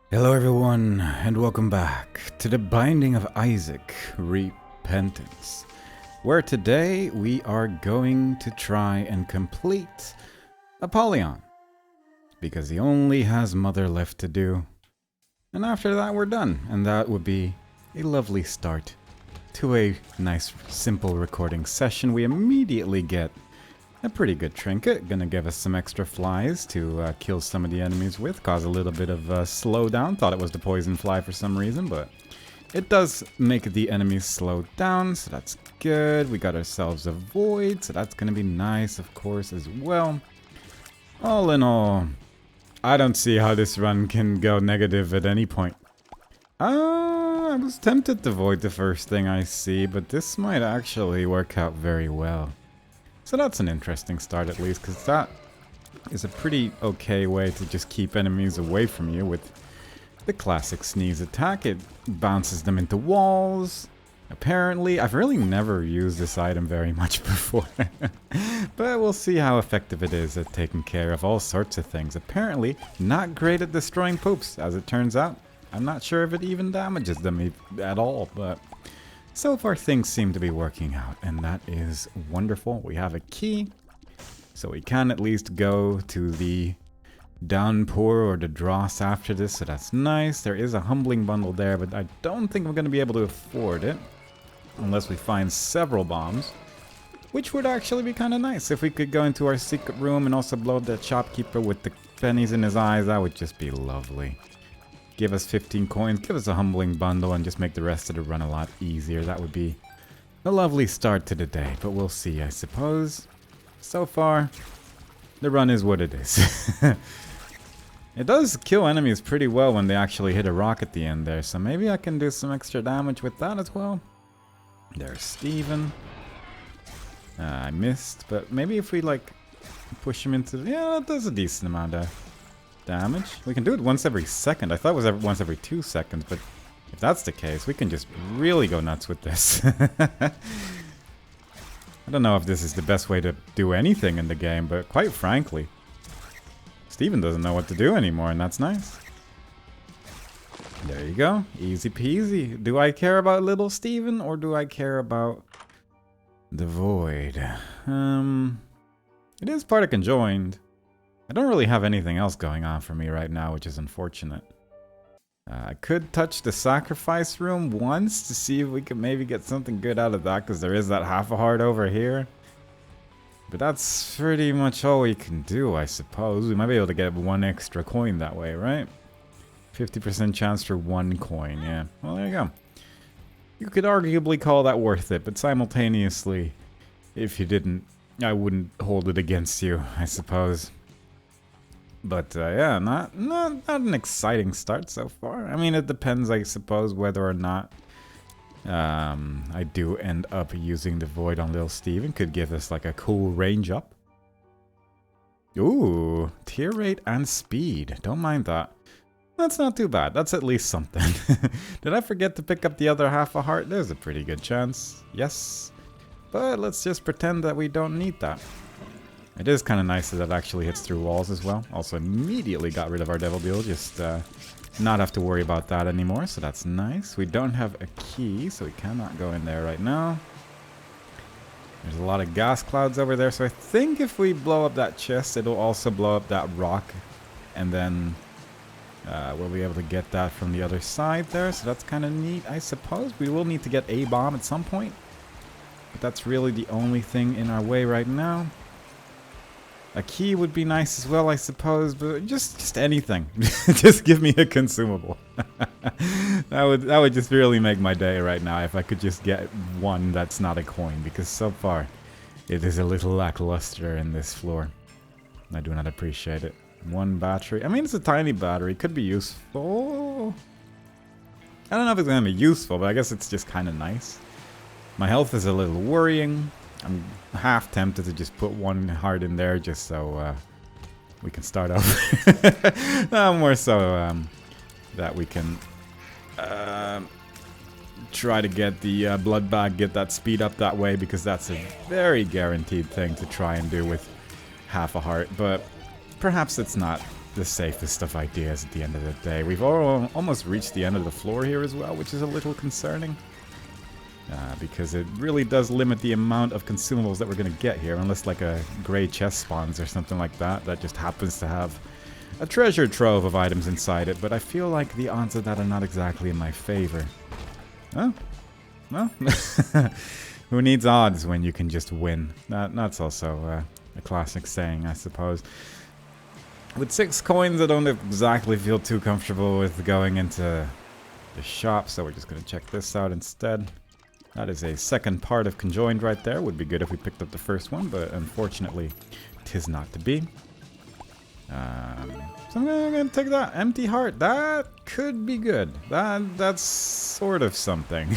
Hello everyone, and welcome back to the Binding of Isaac Repentance, where today we are going to try and complete Apollyon, because he only has Mother left to do, and after that we're done, and that would be a lovely start to a nice simple recording session. We immediately get a pretty good trinket, gonna give us some extra flies to kill some of the enemies with, cause a little bit of slowdown. Thought it was the poison fly for some reason, but it does make the enemies slow down, so that's good. We got ourselves a void, so that's gonna be nice, of course, as well. All in all, I don't see how this run can go negative at any point. I was tempted to void the first thing I see, but this might actually work out very well. So that's an interesting start at least, because that is a pretty okay way to just keep enemies away from you with the classic sneeze attack. It bounces them into walls. Apparently, I've really never used this item very much before, but we'll see how effective it is at taking care of all sorts of things. Apparently, not great at destroying poops, as it turns out. I'm not sure if it even damages them at all, but so far things seem to be working out, and that is wonderful. We have a key, so we can at least go to the downpour or the dross after this, so that's nice. There is a humbling bundle there, but I don't think we're going to be able to afford it unless we find several bombs, which would actually be kind of nice. If we could go into our secret room and also blow up that shopkeeper with the pennies in his eyes, that would just be lovely. Give us 15 coins, give us a humbling bundle, and just make the rest of the run a lot easier. That would be a lovely start to the day, but we'll see, I suppose. So far, the run is what it is. It does kill enemies pretty well when they actually hit a rock at the end there, so maybe I can do some extra damage with that as well. There's Steven. I missed, but maybe if we, like, push him into... Yeah, that does a decent amount of damage. We can do it once every second. I thought it was once every 2 seconds, but if that's the case, we can just really go nuts with this. I don't know if this is the best way to do anything in the game, but quite frankly, Steven doesn't know what to do anymore, and that's nice. There you go. Easy peasy. Do I care about little Steven, or do I care about the void? It is part of conjoined. I don't really have anything else going on for me right now, which is unfortunate. I could touch the sacrifice room once to see if we could maybe get something good out of that, because there is that half a heart over here. But that's pretty much all we can do, I suppose. We might be able to get one extra coin that way, right? 50% chance for one coin, yeah. Well, there you go. You could arguably call that worth it, but simultaneously, if you didn't, I wouldn't hold it against you, I suppose. But yeah, not an exciting start so far. I mean, it depends, I suppose, whether or not I do end up using the void on Lil Steven. Could give us like a cool range up. Ooh, tier rate and speed. Don't mind that. That's not too bad. That's at least something. Did I forget to pick up the other half a heart? There's a pretty good chance. Yes. But let's just pretend that we don't need that. It is kind of nice that it actually hits through walls as well. Also immediately got rid of our Devil Deal, just not have to worry about that anymore, so that's nice. We don't have a key, so we cannot go in there right now. There's a lot of gas clouds over there, so I think if we blow up that chest, it'll also blow up that rock, and then we'll be able to get that from the other side there, so that's kind of neat, I suppose. We will need to get a bomb at some point, but that's really the only thing in our way right now. A key would be nice as well, I suppose, but just anything. Just give me a consumable. That would just really make my day right now if I could just get one that's not a coin, because so far it is a little lackluster in this floor. I do not appreciate it. One battery. I mean, it's a tiny battery. Could be useful. I don't know if it's going to be useful, but I guess it's just kind of nice. My health is a little worrying. I'm half tempted to just put one heart in there just so we can start over. No, more so that we can try to get the blood bag, get that speed up that way, because that's a very guaranteed thing to try and do with half a heart. But perhaps it's not the safest of ideas at the end of the day. We've almost reached the end of the floor here as well, which is a little concerning. Because it really does limit the amount of consumables that we're going to get here, unless like a gray chest spawns or something like that, that just happens to have a treasure trove of items inside it, but I feel like the odds of that are not exactly in my favor. Oh, well, who needs odds when you can just win? That's also a classic saying, I suppose. With 6 coins, I don't exactly feel too comfortable with going into the shop, so we're just going to check this out instead. That is a second part of Conjoined right there. Would be good if we picked up the first one, but unfortunately, 'tis not to be. So I'm gonna take that. Empty heart. That could be good. That's sort of something.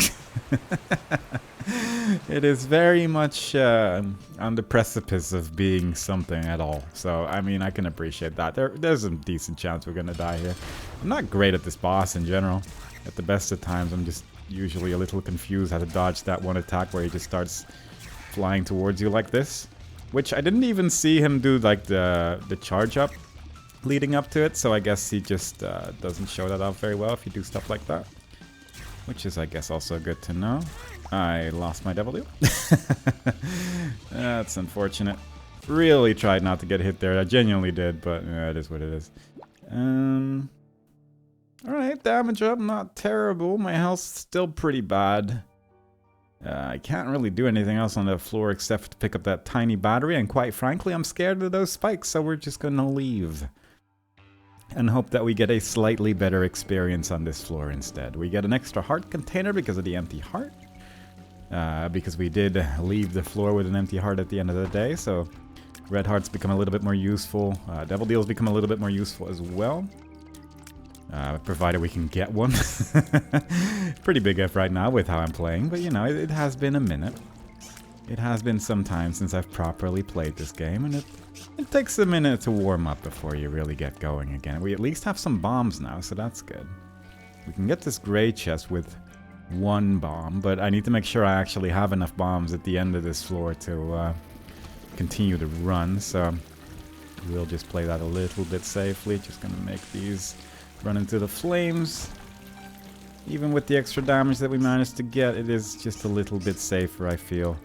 It is very much on the precipice of being something at all. So, I mean, I can appreciate that. There's a decent chance we're gonna die here. I'm not great at this boss in general. At the best of times, I'm just usually a little confused how to dodge that one attack where he just starts flying towards you like this. Which I didn't even see him do like the charge up leading up to it, so I guess he just doesn't show that off very well if you do stuff like that. Which is, I guess, also good to know. I lost my devil deal. That's unfortunate. Really tried not to get hit there. I genuinely did, but it is what it is. Alright, damage up, not terrible. My health's still pretty bad. I can't really do anything else on the floor except to pick up that tiny battery, and quite frankly, I'm scared of those spikes, so we're just gonna leave. And hope that we get a slightly better experience on this floor instead. We get an extra heart container because of the empty heart. Because we did leave the floor with an empty heart at the end of the day, so red hearts become a little bit more useful. Devil deals become a little bit more useful as well. Provided we can get one. Pretty big F right now with how I'm playing, but you know, it has been a minute. It has been some time since I've properly played this game, and it takes a minute to warm up before you really get going again. We at least have some bombs now, so that's good. We can get this gray chest with 1 bomb, but I need to make sure I actually have enough bombs at the end of this floor to continue the run, so we'll just play that a little bit safely. Just gonna make these run into the flames. Even with the extra damage that we managed to get, it is just a little bit safer, I feel.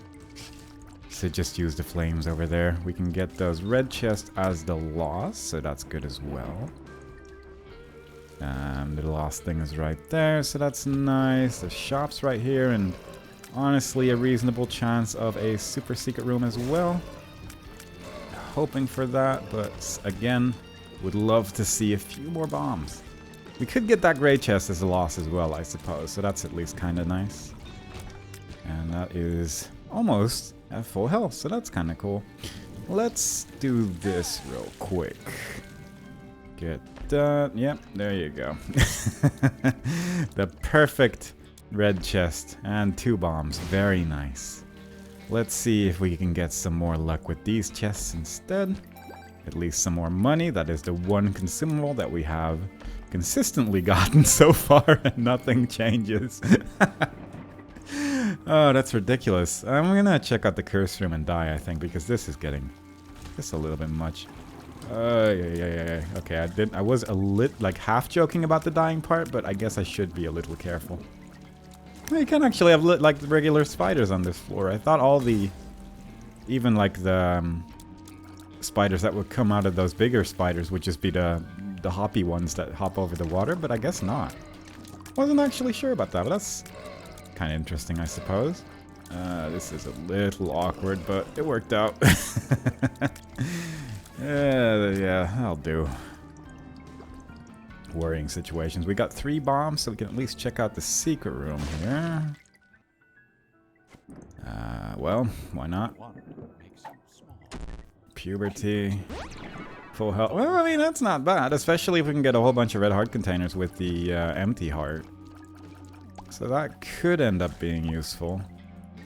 So just use the flames over there. We can get those red chests as the loss, so that's good as well. The lost thing is right there, so that's nice. The shop's right here, and honestly a reasonable chance of a super secret room as well. Hoping for that, but again, would love to see a few more bombs. We could get that gray chest as a loss as well, I suppose, so that's at least kind of nice. And that is almost at full health, so that's kind of cool. Let's do this real quick. Get that. Yep, there you go. The perfect red chest and 2 bombs. Very nice. Let's see if we can get some more luck with these chests instead. At least some more money. That is the one consumable that we have consistently gotten so far, and nothing changes. Oh, that's ridiculous. I'm gonna check out the curse room and die, I think, because this is getting just a little bit much. Yeah. Okay, I was a like half joking about the dying part, but I guess I should be a little careful. You can actually have like the regular spiders on this floor. I thought all the, even like the spiders that would come out of those bigger spiders would just be the hoppy ones that hop over the water, but I guess not. Wasn't actually sure about that, but that's kind of interesting, I suppose. This is a little awkward, but it worked out. Yeah, that'll do. Worrying situations. We got 3 bombs, so we can at least check out the secret room here. Well, why not? Puberty. Full health. Well, I mean, that's not bad, especially if we can get a whole bunch of red heart containers with the empty heart. So that could end up being useful.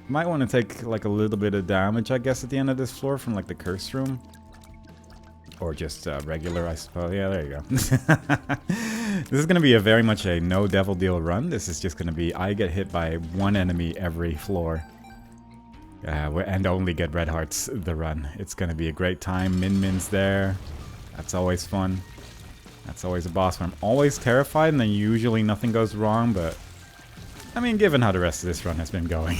Might want to take like a little bit of damage, I guess, at the end of this floor from like the curse room. Or just regular, I suppose. Yeah, there you go. This is going to be a very much a no devil deal run. This is just going to be I get hit by 1 enemy every floor. And only get red hearts the run. It's going to be a great time. Min Min's there. That's always fun. That's always a boss where I'm always terrified, and then usually nothing goes wrong, but... I mean, given how the rest of this run has been going,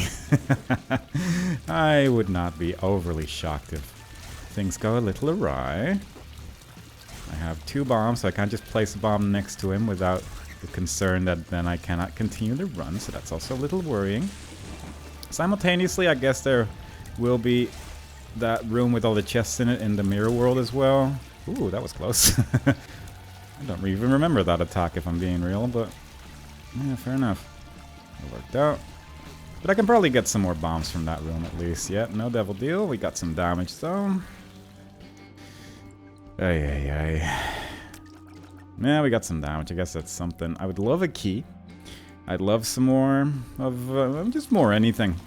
I would not be overly shocked if things go a little awry. I have 2 bombs, so I can't just place a bomb next to him without the concern that then I cannot continue the run, so that's also a little worrying. Simultaneously, I guess there will be that room with all the chests in it in the mirror world as well. Ooh, that was close. I don't even remember that attack if I'm being real, but yeah, fair enough. It worked out. But I can probably get some more bombs from that room at least. Yeah, no devil deal. We got some damage though. Yeah, we got some damage. I guess that's something. I would love a key. I'd love some more of just more anything.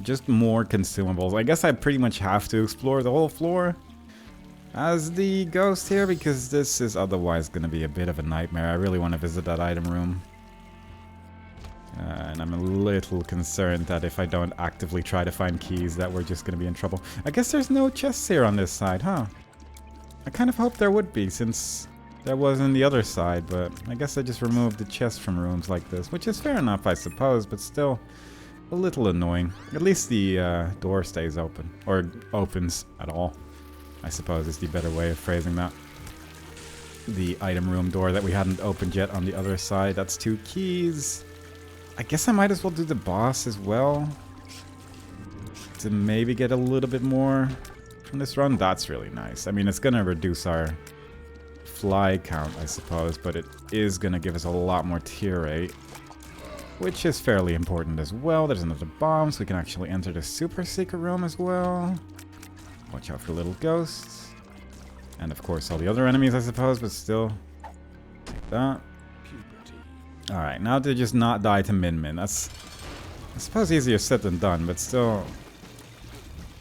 Just more consumables. I guess I pretty much have to explore the whole floor as the ghost here, because this is otherwise going to be a bit of a nightmare. I really want to visit that item room. And I'm a little concerned that if I don't actively try to find keys that we're just going to be in trouble. I guess there's no chests here on this side, huh? I kind of hoped there would be, since there was on the other side, but I guess I just removed the chest from rooms like this, which is fair enough, I suppose, but still a little annoying. At least the door stays open, or opens at all, I suppose is the better way of phrasing that. The item room door that we hadn't opened yet on the other side, that's 2 keys. I guess I might as well do the boss as well, to maybe get a little bit more from this run. That's really nice. I mean, it's gonna reduce our fly count, I suppose, but it is gonna give us a lot more tier rate, which is fairly important as well. There's another bomb, so we can actually enter the super secret room as well. Watch out for little ghosts. And of course all the other enemies, I suppose, but still. Take that. Alright, now to just not die to Min. That's, I suppose, easier said than done, but still,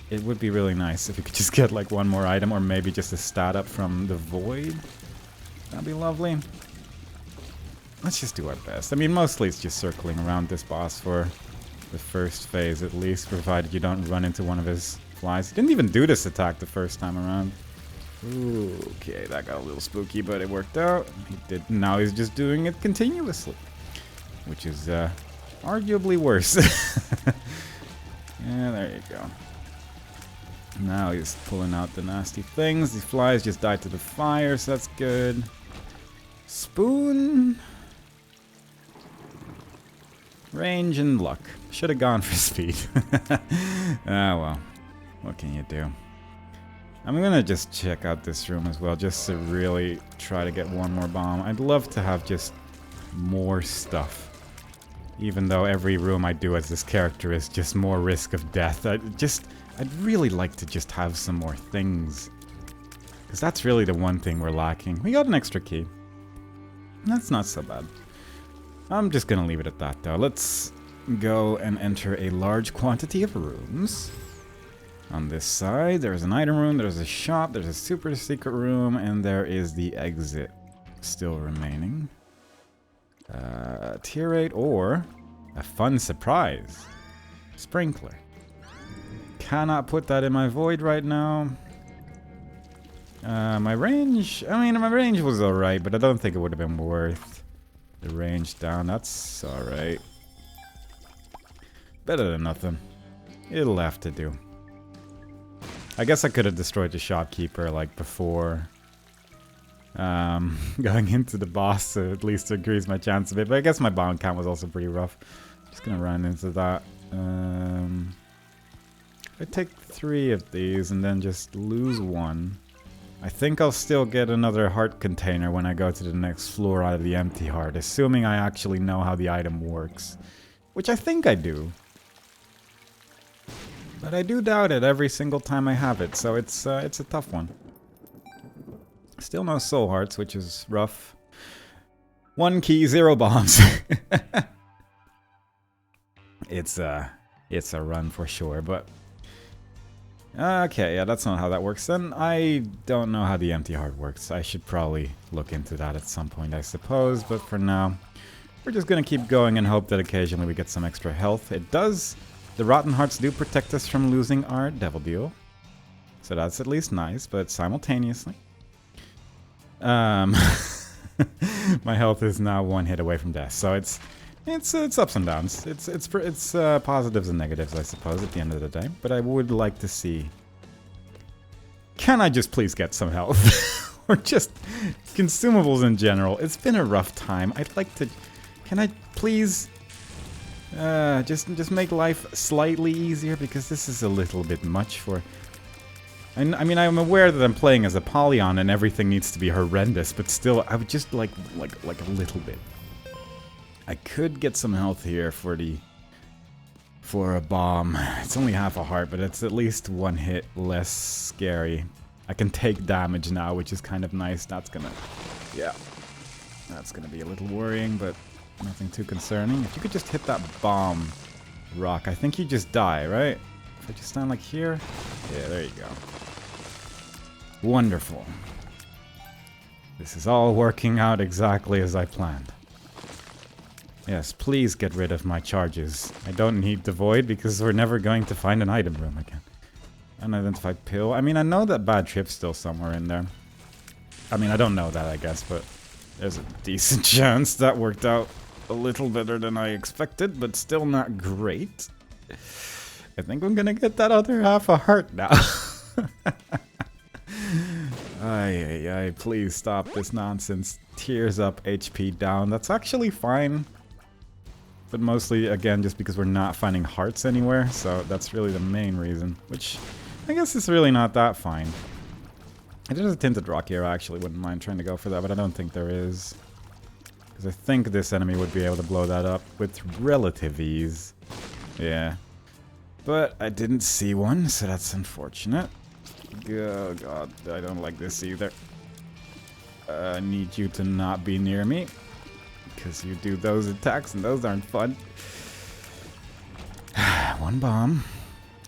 it would be really nice if we could just get like one more item, or maybe just a stat up from the void. That'd be lovely. Let's just do our best. I mean, mostly it's just circling around this boss for the first phase at least, provided you don't run into one of his flies. He didn't even do this attack the first time around. Ooh, okay, that got a little spooky, but it worked out. He did. Now he's just doing it continuously, which is arguably worse. Yeah, there you go. Now he's pulling out the nasty things. These flies just died to the fire, so that's good. Spoon. Range and luck. Should have gone for speed. Ah, well. What can you do? I'm gonna just check out this room as well, just to really try to get one more bomb. I'd love to have just more stuff. Even though every room I do as this character is just more risk of death. I'd really like to just have some more things. Because that's really the one thing we're lacking. We got an extra key. That's not so bad. I'm just gonna leave it at that though. Let's go and enter a large quantity of rooms. On this side, there's an item room, there's a shop, there's a super secret room, and there is the exit still remaining. Tier 8 or a fun surprise. Sprinkler. Cannot put that in my void right now. My range, my range was alright, but I don't think it would have been worth the range down. That's alright. Better than nothing. It'll have to do. I guess I could have destroyed the shopkeeper like before going into the boss to at least increase my chance a bit, but I guess my bomb count was also pretty rough. Just gonna run into that. I take 3 of these and then just lose 1. I think I'll still get another heart container when I go to the next floor out of the empty heart, assuming I actually know how the item works, which I think I do. But I do doubt it every single time I have it, so it's a tough one. Still no soul hearts, which is rough. 1 key, 0 bombs. It's a run for sure, but okay, yeah, that's not how that works then. I don't know how the empty heart works. I should probably look into that at some point, I suppose, but for now, we're just gonna keep going and hope that occasionally we get some extra health. It does. The rotten hearts do protect us from losing our devil deal, so that's at least nice, but simultaneously, My health is now 1 hit away from death, so it's ups and downs. It's positives and negatives, I suppose, at the end of the day. But I would like to see. Can I just please get some health, or just consumables in general? It's been a rough time. I'd like to. Can I please? Just make life slightly easier, because this is a little bit much for... I mean, I'm aware that I'm playing as Apollyon and everything needs to be horrendous, but still, I would just like a little bit. I could get some health here for a bomb. It's only half a heart, but it's at least 1 hit less scary. I can take damage now, which is kind of nice. That's gonna be a little worrying, but nothing too concerning. If you could just hit that bomb rock, I think you just die, right? If I just stand like here? Yeah, there you go. Wonderful. This is all working out exactly as I planned. Yes, please get rid of my charges. I don't need the void because we're never going to find an item room again. Unidentified pill. I mean, I know that bad trip's still somewhere in there. I mean, I don't know that, I guess, but there's a decent chance that worked out a little better than I expected, but still not great. I think I'm gonna get that other half a heart now. Ay, please stop this nonsense. Tears up, HP down. That's actually fine. But mostly, again, just because we're not finding hearts anywhere. So that's really the main reason. Which, I guess is really not that fine. If there's a tinted rock here, I actually wouldn't mind trying to go for that, but I don't think there is. Because I think this enemy would be able to blow that up with relative ease. Yeah. But I didn't see one, so that's unfortunate. Oh god, I don't like this either. I need you to not be near me. Because you do those attacks and those aren't fun. 1 bomb.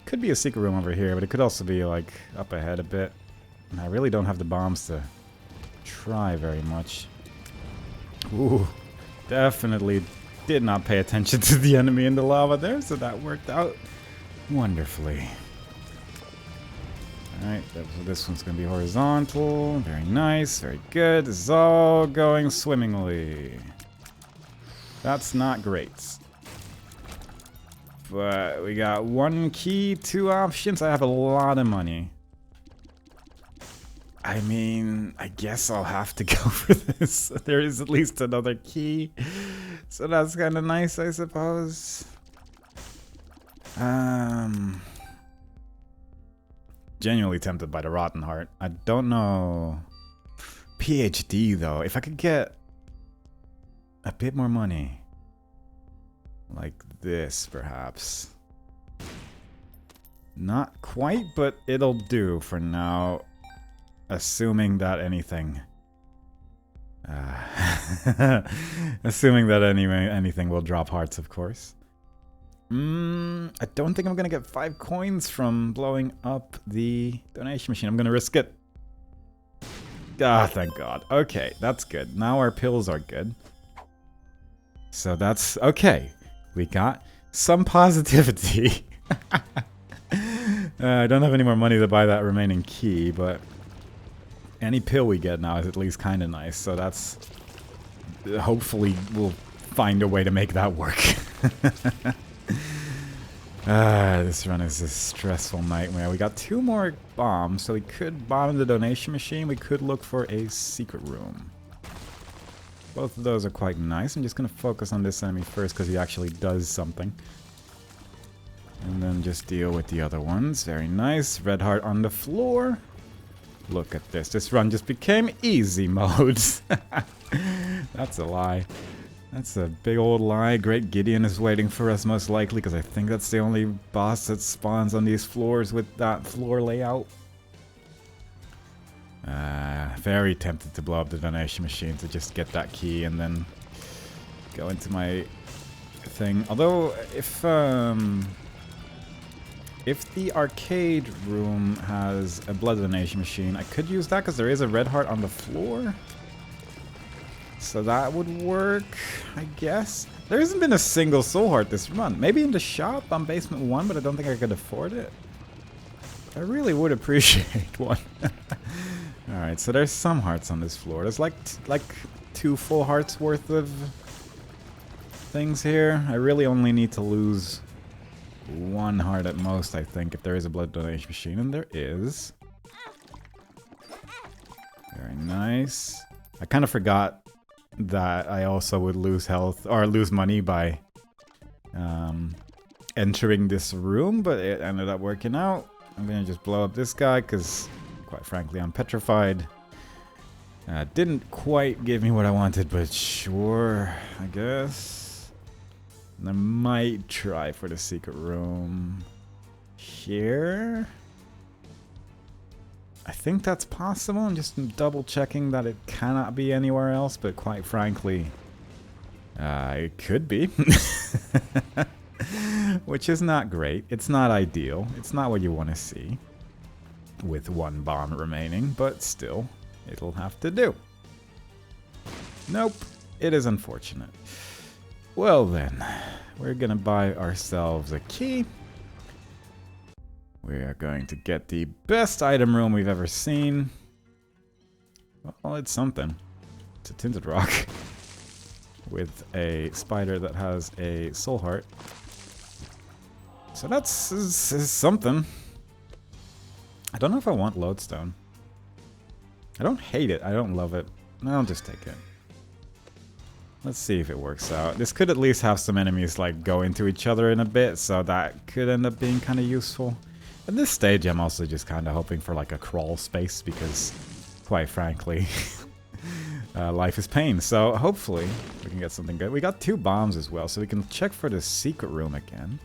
Could be a secret room over here, but it could also be like up ahead a bit. And I really don't have the bombs to try very much. Ooh, definitely did not pay attention to the enemy in the lava there, so that worked out wonderfully. Alright, so this one's going to be horizontal. Very nice, very good. This is all going swimmingly. That's not great. But we got 1 key, 2 options. I have a lot of money. I mean, I guess I'll have to go for this. There is at least another key. So that's kind of nice, I suppose. Genuinely tempted by the Rotten Heart. I don't know. PhD, though. If I could get a bit more money. Like this, perhaps. Not quite, but it'll do for now. Assuming that anything... assuming that anything will drop hearts, of course. I don't think I'm gonna get 5 coins from blowing up the donation machine. I'm gonna risk it. Ah, thank God. Okay, that's good. Now our pills are good. So that's... okay. We got some positivity. I don't have any more money to buy that remaining key, but... any pill we get now is at least kind of nice, so that's... hopefully we'll find a way to make that work. This run is a stressful nightmare. We got 2 more bombs, so we could bomb the donation machine. We could look for a secret room. Both of those are quite nice. I'm just going to focus on this enemy first because he actually does something. And then just deal with the other ones. Very nice. Red heart on the floor. Look at this. This run just became easy mode. That's a lie. That's a big old lie. Great Gideon is waiting for us most likely because I think that's the only boss that spawns on these floors with that floor layout. Very tempted to blow up the donation machine to just get that key and then go into my thing. Although, if the arcade room has a blood donation machine, I could use that because there is a red heart on the floor. So that would work, I guess. There hasn't been a single soul heart this run. Maybe in the shop on basement 1, but I don't think I could afford it. I really would appreciate one. Alright, so there's some hearts on this floor. There's like 2 full hearts worth of things here. I really only need to lose 1 heart at most, I think, if there is a blood donation machine, and there is. Very nice. I kind of forgot that I also would lose health, or lose money by entering this room, but it ended up working out. I'm gonna just blow up this guy, because, quite frankly, I'm petrified. Didn't quite give me what I wanted, but sure, I guess. And I might try for the secret room here. I think that's possible. I'm just double checking that it cannot be anywhere else, but quite frankly, it could be. Which is not great. It's not ideal. It's not what you want to see with 1 bomb remaining, but still, it'll have to do. Nope. It is unfortunate. Well then, we're gonna buy ourselves a key. We are going to get the best item room we've ever seen. Well, it's something. It's a tinted rock with a spider that has a soul heart. So that's is something. I don't know if I want lodestone. I don't hate it. I don't love it. I'll just take it. Let's see if it works out. This could at least have some enemies like go into each other in a bit, so that could end up being kind of useful. At this stage, I'm also just kind of hoping for like a crawl space because, quite frankly, life is pain. So hopefully we can get something good. We got 2 bombs as well, so we can check for the secret room again,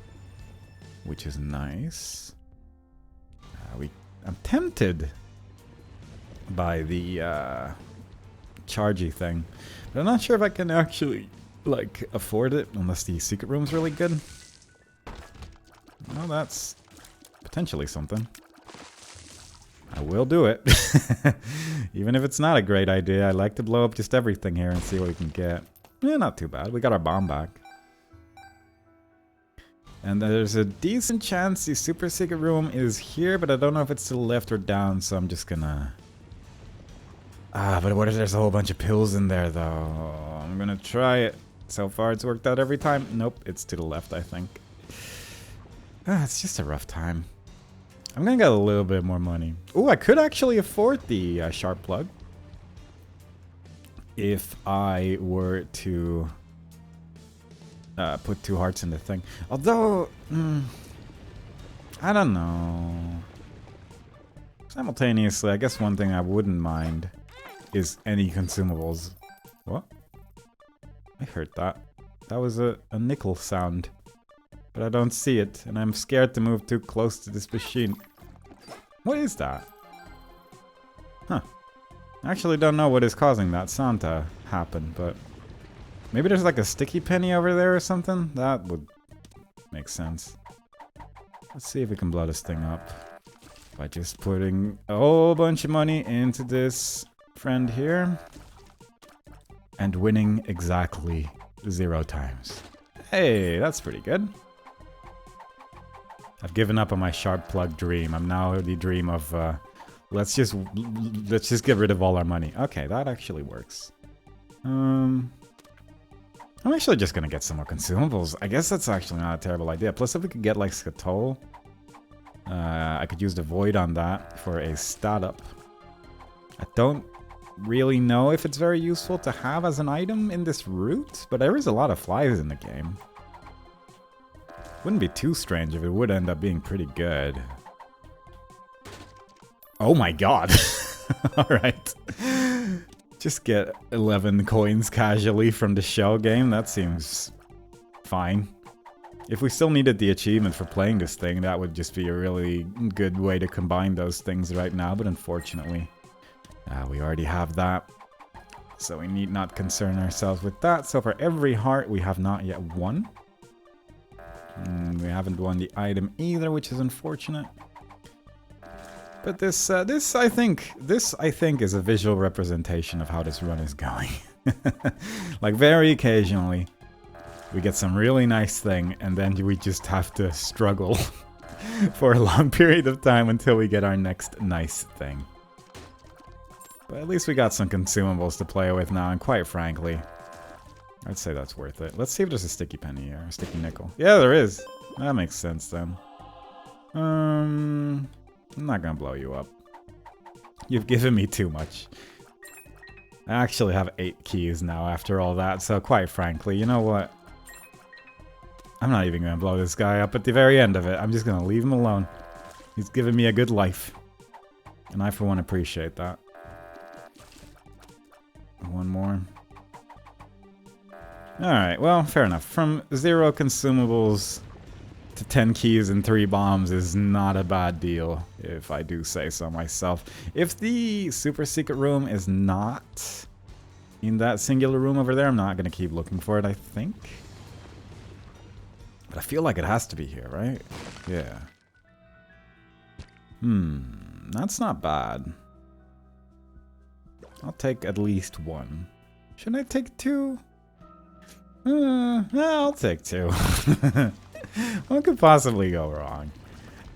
which is nice. I'm tempted by the chargy thing, but I'm not sure if I can actually like afford it unless the secret room's really good. Well, that's potentially something. I will do it. Even if it's not a great idea, I like to blow up just everything here and see what we can get. Yeah, not too bad. We got our bomb back. And there's a decent chance the super secret room is here, but I don't know if it's to the left or down, so I'm just gonna... but what if there's a whole bunch of pills in there, though? I'm gonna try it. So far, it's worked out every time. Nope, it's to the left, I think. It's just a rough time. I'm gonna get a little bit more money. Ooh, I could actually afford the sharp plug. If I were to put 2 hearts in the thing. Although, I don't know. Simultaneously, I guess one thing I wouldn't mind is any consumables. What? I heard that. That was a nickel sound. But I don't see it, and I'm scared to move too close to this machine. What is that? Huh. I actually don't know what is causing that sound to happen, but... maybe there's like a sticky penny over there or something? That would make sense. Let's see if we can blow this thing up. By just putting a whole bunch of money into this friend here. And winning exactly 0 times. Hey, that's pretty good. I've given up on my sharp plug dream. I'm now the dream of, let's just get rid of all our money. Okay, that actually works. I'm actually just gonna get some more consumables. I guess that's actually not a terrible idea. Plus, if we could get like Skatol, I could use the Void on that for a stat up. I don't really know if it's very useful to have as an item in this route, but there is a lot of flies in the game. Wouldn't be too strange if it would end up being pretty good. Oh my god. Alright. Just get 11 coins casually from the shell game. That seems fine. If we still needed the achievement for playing this thing, that would just be a really good way to combine those things right now. But unfortunately, we already have that. So we need not concern ourselves with that. So for every heart, we have not yet won. We haven't won the item either, which is unfortunate. But this I think is a visual representation of how this run is going. Like very occasionally, we get some really nice thing, and then we just have to struggle for a long period of time until we get our next nice thing. But at least we got some consumables to play with now, and quite frankly, I'd say that's worth it. Let's see if there's a sticky penny or a sticky nickel. Yeah, there is. That makes sense then. I'm not gonna blow you up. You've given me too much. I actually have 8 keys now after all that, so quite frankly, you know what? I'm not even gonna blow this guy up at the very end of it. I'm just gonna leave him alone. He's given me a good life. And I, for one, appreciate that. One more. Alright, well, fair enough. From 0 consumables to 10 keys and 3 bombs is not a bad deal, if I do say so myself. If the super secret room is not in that singular room over there, I'm not going to keep looking for it, I think. But I feel like it has to be here, right? Yeah. That's not bad. I'll take at least 1. Should I take 2? I'll take 2. What could possibly go wrong?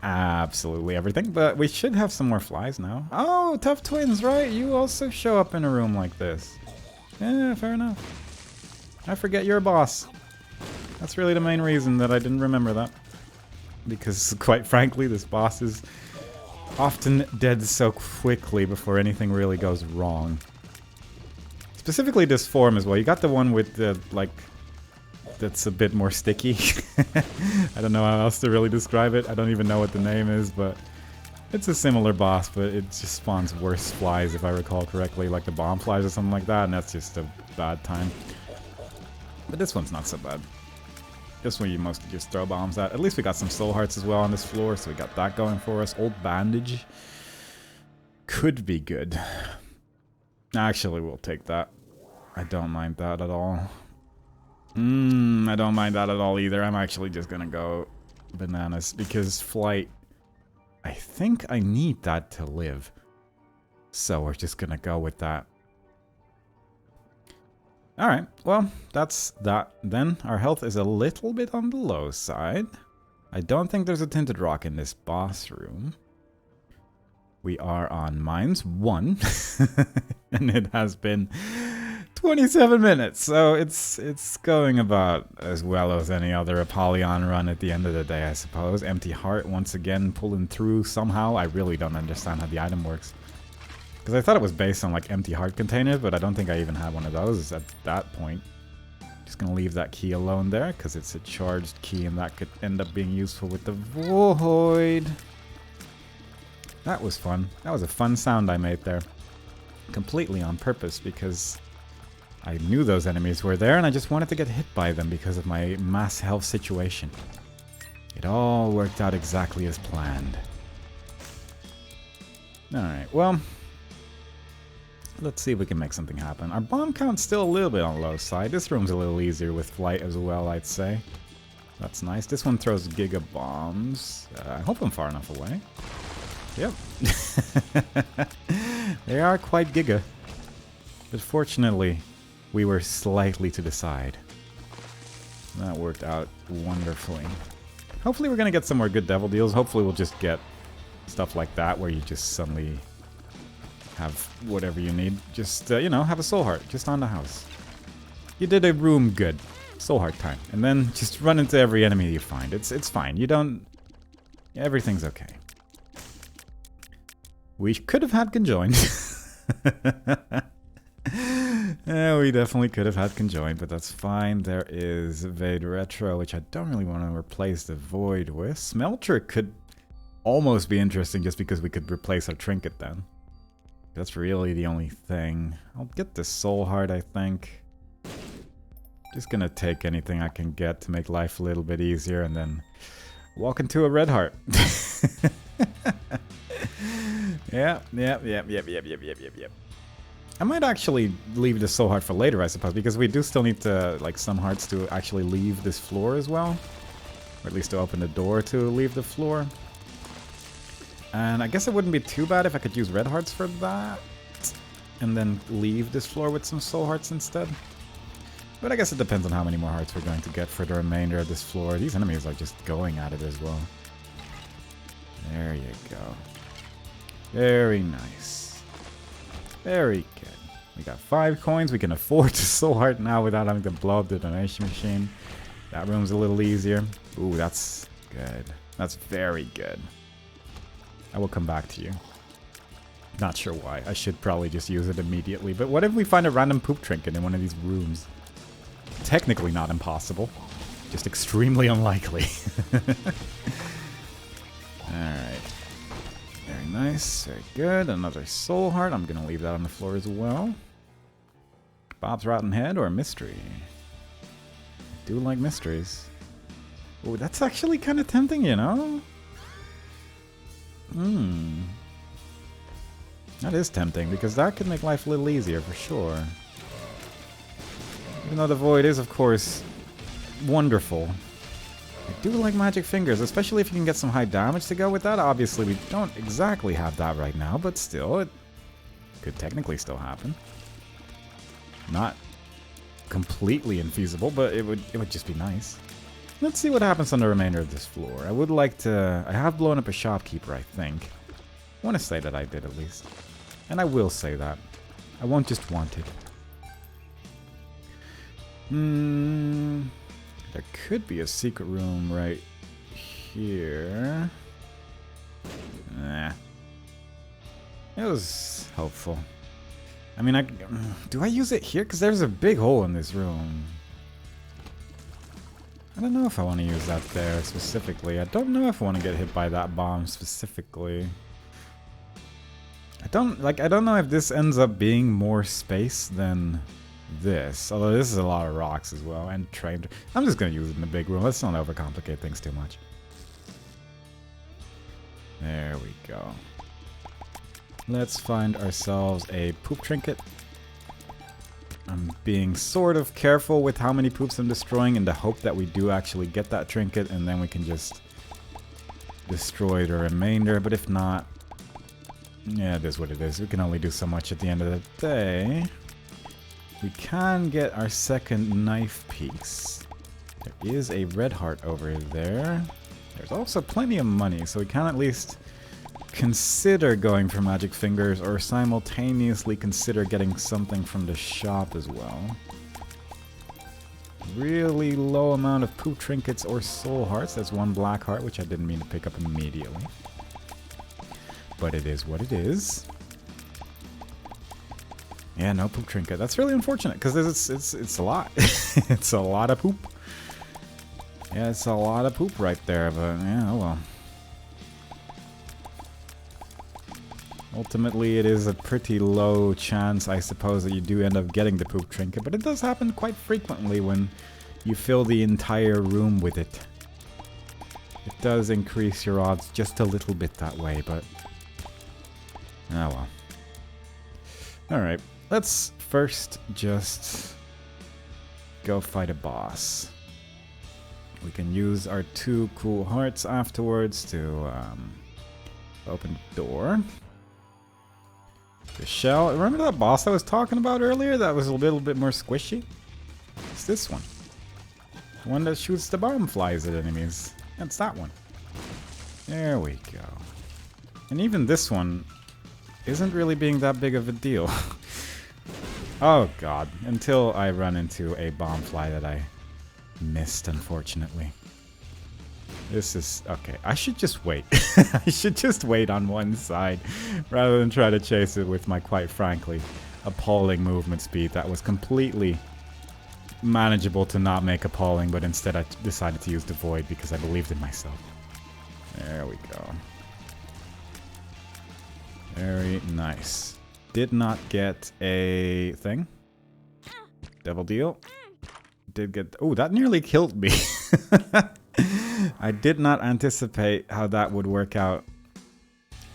Absolutely everything, but we should have some more flies now. Oh, Tough Twins, right? You also show up in a room like this. Yeah, fair enough. I forget you're a boss. That's really the main reason that I didn't remember that. Because, quite frankly, this boss is often dead so quickly before anything really goes wrong. Specifically this form as well. You got the one with the, like, that's a bit more sticky. I don't know how else to really describe it. I don't even know what the name is, but it's a similar boss, but it just spawns worse flies, if I recall correctly, like the bomb flies or something like that, and that's just a bad time. But this one's not so bad. This one you mostly just throw bombs at. At least we got some soul hearts as well on this floor, so we got that going for us. Old bandage could be good. Actually, we'll take that. I don't mind that at all. I don't mind that at all either. I'm actually just gonna go bananas because flight, I think I need that to live. So we're just gonna go with that. Alright, well, that's that then. Our health is a little bit on the low side. I don't think there's a tinted rock in this boss room. We are on mines 1. And it has been 27 minutes, so it's going about as well as any other Apollyon run at the end of the day, I suppose. Empty heart once again pulling through somehow. I really don't understand how the item works. Because I thought it was based on like empty heart containers, but I don't think I even had one of those at that point. Just gonna leave that key alone there, because it's a charged key and that could end up being useful with the void. That was fun. That was a fun sound I made there. Completely on purpose, because I knew those enemies were there and I just wanted to get hit by them because of my mass health situation. It all worked out exactly as planned. Alright, well, let's see if we can make something happen. Our bomb count's still a little bit on the low side. This room's a little easier with flight as well, I'd say. That's nice. This one throws giga bombs. I hope I'm far enough away. Yep. They are quite giga. But fortunately, we were slightly to the side. That worked out wonderfully. Hopefully we're going to get some more good devil deals. Hopefully we'll just get stuff like that where you just suddenly have whatever you need. Just, you know, have a soul heart just on the house. You did a room good. Soul heart time. And then just run into every enemy you find. It's fine. You don't... Everything's okay. We could have had conjoined. Yeah, we definitely could have had conjoined, but that's fine. There is Vade Retro, which I don't really want to replace the Void with. Smelter could almost be interesting just because we could replace our trinket then. That's really the only thing. I'll get the Soul Heart, I think. Just gonna take anything I can get to make life a little bit easier and then walk into a red heart. Yep. I might actually leave the soul heart for later, I suppose, because we do still need to, like, some hearts to actually leave this floor as well. Or at least to open the door to leave the floor. And I guess it wouldn't be too bad if I could use red hearts for that. And then leave this floor with some soul hearts instead. But I guess it depends on how many more hearts we're going to get for the remainder of this floor. These enemies are just going at it as well. There you go. Very nice. Very good. We got 5 coins. We can afford to soul heart now without having to blow up the donation machine. That room's a little easier. Ooh, that's good. That's very good. I will come back to you. Not sure why. I should probably just use it immediately. But what if we find a random poop trinket in one of these rooms? Technically not impossible. Just extremely unlikely. Alright. Very nice. Very good. Another soul heart. I'm going to leave that on the floor as well. Bob's Rotten Head or mystery? I do like mysteries. Oh, that's actually kind of tempting, you know? That is tempting, because that could make life a little easier for sure. Even though the void is, of course, wonderful. I do like magic fingers, especially if you can get some high damage to go with that. Obviously, we don't exactly have that right now, but still, it could technically still happen. Not completely infeasible, but it would just be nice. Let's see what happens on the remainder of this floor. I would like to... I have blown up a shopkeeper, I think. I want to say that I did, at least. And I will say that. I won't just want it. There could be a secret room right here. Nah. It was helpful. I mean, do I use it here? Because there's a big hole in this room. I don't know if I want to use that there specifically. I don't know if I want to get hit by that bomb specifically. I don't know if this ends up being more space than this. Although this is a lot of rocks as well. And trained. I'm just going to use it in the big room. Let's not overcomplicate things too much. There we go. Let's find ourselves a poop trinket. I'm being sort of careful with how many poops I'm destroying in the hope that we do actually get that trinket, and then we can just destroy the remainder. But if not, yeah, it is what it is. We can only do so much at the end of the day. We can get our second knife piece. There is a red heart over there. There's also plenty of money, so we can at least consider going for magic fingers, or simultaneously consider getting something from the shop as well. Really low amount of poop trinkets or soul hearts. That's one black heart, which I didn't mean to pick up immediately. But it is what it is. Yeah, no poop trinket. That's really unfortunate, because it's a lot. It's a lot of poop. Yeah, it's a lot of poop right there, but yeah, oh well. Ultimately, it is a pretty low chance, I suppose, that you do end up getting the poop trinket, but it does happen quite frequently when you fill the entire room with it. It does increase your odds just a little bit that way, but... oh well. Alright, let's first just go fight a boss. We can use our 2 cool hearts afterwards to open the door. The shell. Remember that boss I was talking about earlier that was a little bit more squishy? It's this one. The one that shoots the bomb flies at enemies. That's that one. There we go. And even this one isn't really being that big of a deal. Oh god. Until I run into a bomb fly that I missed, unfortunately. This is... okay, I should just wait. I should just wait on one side rather than try to chase it with my, quite frankly, appalling movement speed that was completely manageable to not make appalling, but instead I decided to use the void because I believed in myself. There we go. Very nice. Did not get a thing. Devil deal. Did get... oh, that nearly killed me. I did not anticipate how that would work out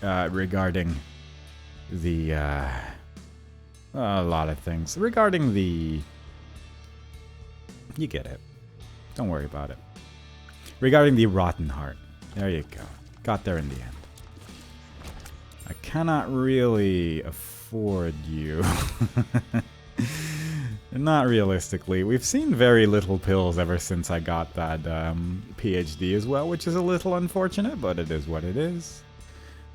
regarding the... a lot of things. Regarding the... you get it. Don't worry about it. Regarding the rotten heart. There you go. Got there in the end. I cannot really afford you. Not realistically. We've seen very little pills ever since I got that PhD as well, which is a little unfortunate, but it is what it is.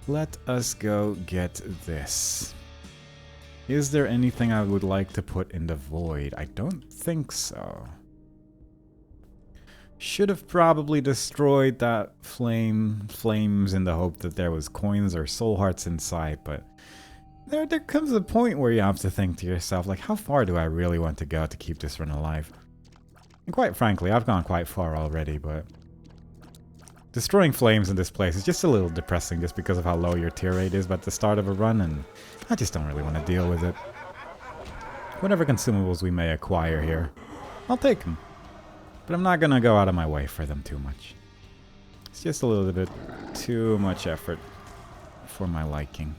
Let us go get this. Is there anything I would like to put in the void? I don't think so. Should have probably destroyed that flames in the hope that there was coins or soul hearts inside, but there comes a point where you have to think to yourself, like, how far do I really want to go to keep this run alive? And quite frankly, I've gone quite far already, but destroying flames in this place is just a little depressing just because of how low your tier rate is at the start of a run, and I just don't really want to deal with it. Whatever consumables we may acquire here, I'll take them. But I'm not going to go out of my way for them too much. It's just a little bit too much effort for my liking.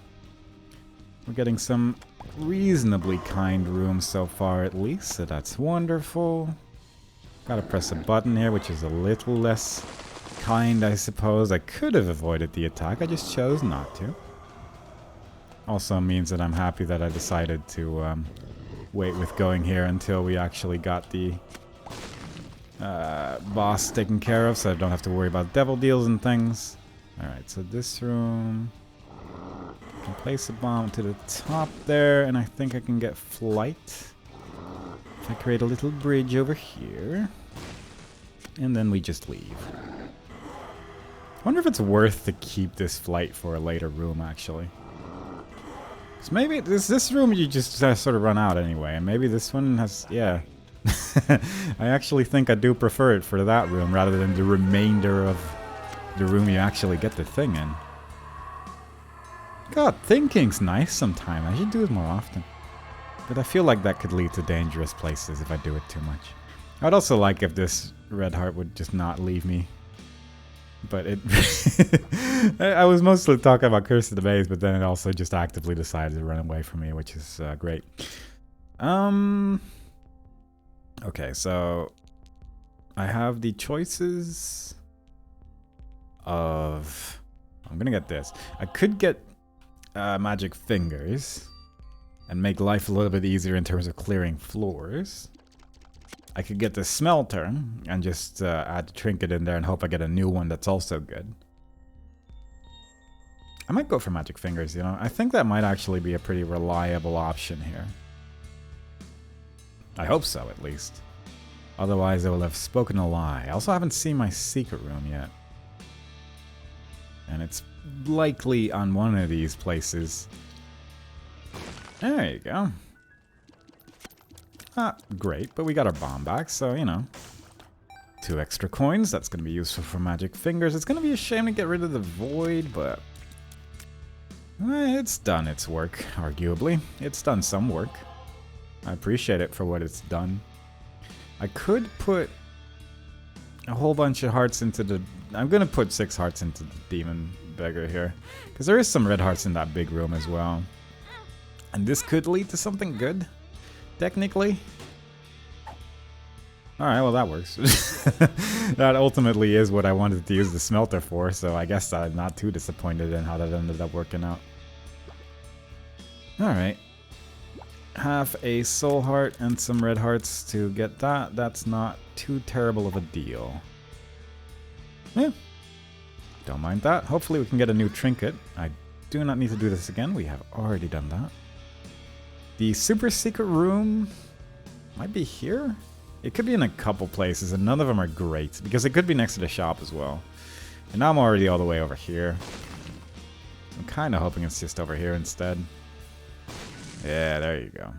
We're getting some reasonably kind rooms so far at least, so that's wonderful. Gotta press a button here, which is a little less kind, I suppose. I could have avoided the attack, I just chose not to. Also means that I'm happy that I decided to wait with going here until we actually got the boss taken care of, so I don't have to worry about devil deals and things. Alright, so this room... I can place a bomb to the top there, and I think I can get flight. If I create a little bridge over here. And then we just leave. I wonder if it's worth to keep this flight for a later room, actually. So maybe this room you just sort of run out anyway, and maybe this one has... yeah. I actually think I do prefer it for that room rather than the remainder of the room you actually get the thing in. God, thinking's nice sometimes. I should do it more often. But I feel like that could lead to dangerous places if I do it too much. I'd also like if this red heart would just not leave me. But it... I was mostly talking about Curse of the Maze, but then it also just actively decided to run away from me, which is great. Okay, so I have the choices of... I'm gonna get this. I could get magic fingers and make life a little bit easier in terms of clearing floors. I could get the smelter and just add the trinket in there and hope I get a new one that's also good. I might go for magic fingers, you know. I think that might actually be a pretty reliable option here. I hope so, at least. Otherwise, I will have spoken a lie. I also haven't seen my secret room yet. And it's likely on one of these places. There you go. Not great, but we got our bomb back, so, you know. 2 extra coins, that's going to be useful for magic fingers. It's going to be a shame to get rid of the void, but... it's done its work, arguably. It's done some work. I appreciate it for what it's done. I could put a whole bunch of hearts into the... I'm going to put 6 hearts into the demon beggar here. Because there is some red hearts in that big room as well. And this could lead to something good, technically. Alright, well that works. That ultimately is what I wanted to use the smelter for, so I guess I'm not too disappointed in how that ended up working out. Alright. Half a soul heart and some red hearts to get that. That's not too terrible of a deal. Yeah. Don't mind that. Hopefully we can get a new trinket. I do not need to do this again. We have already done that. The super secret room might be here? It could be in a couple places, and none of them are great, because it could be next to the shop as well. And now I'm already all the way over here. I'm kind of hoping it's just over here instead. Yeah, there you go.